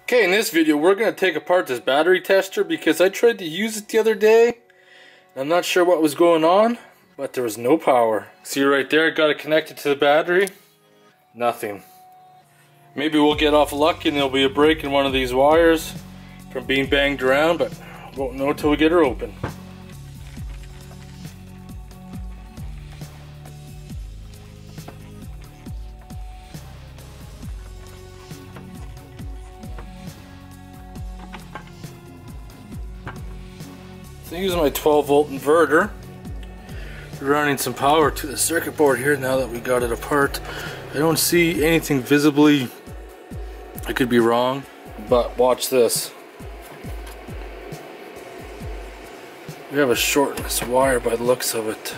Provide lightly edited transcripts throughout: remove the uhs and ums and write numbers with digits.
Okay, in this video we're going to take apart this battery tester because I tried to use it the other day. I'm not sure what was going on, but there was no power. See right there, got it connected to the battery. Nothing. Maybe we'll get off lucky and there'll be a break in one of these wires from being banged around, but won't know until we get her open. So using my 12 volt inverter, running some power to the circuit board here now that we got it apart. I don't see anything visibly. I could be wrong, but watch this. We have a short in this wire by the looks of it.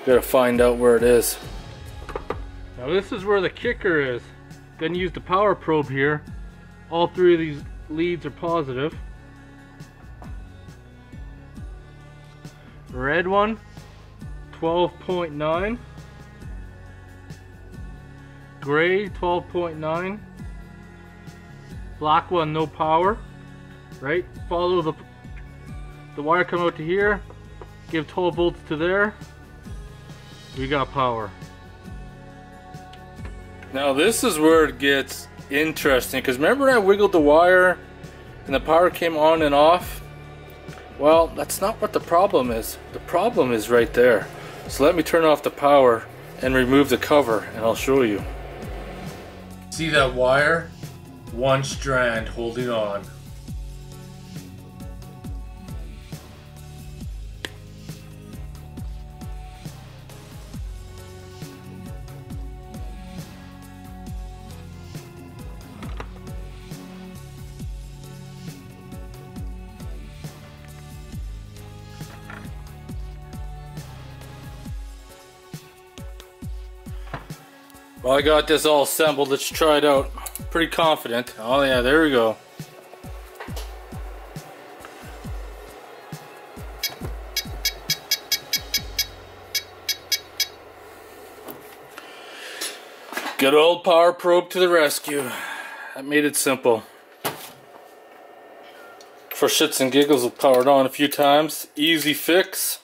Gotta find out where it is. Now this is where the kicker is. Gonna use the power probe here. All three of these leads are positive. Red one, 12.9. Gray, 12.9. Black one, no power. Right? Follow the wire come out to here. Give 12 volts to there. We got power. Now this is where it gets interesting, because remember I wiggled the wire and the power came on and off? Well, that's not what the problem is. The problem is right there. So let me turn off the power and remove the cover and I'll show you. See that wire? One strand holding on. Well, I got this all assembled. Let's try it out. Pretty confident. Oh yeah, there we go. Good old power probe to the rescue. That made it simple. For shits and giggles, we'll power it on a few times. Easy fix.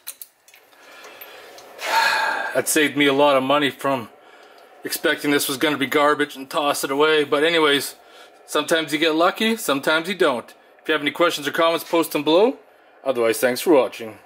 That saved me a lot of money from expecting this was going to be garbage and toss it away. But anyways, sometimes you get lucky, sometimes you don't. If you have any questions or comments, post them below. Otherwise, thanks for watching.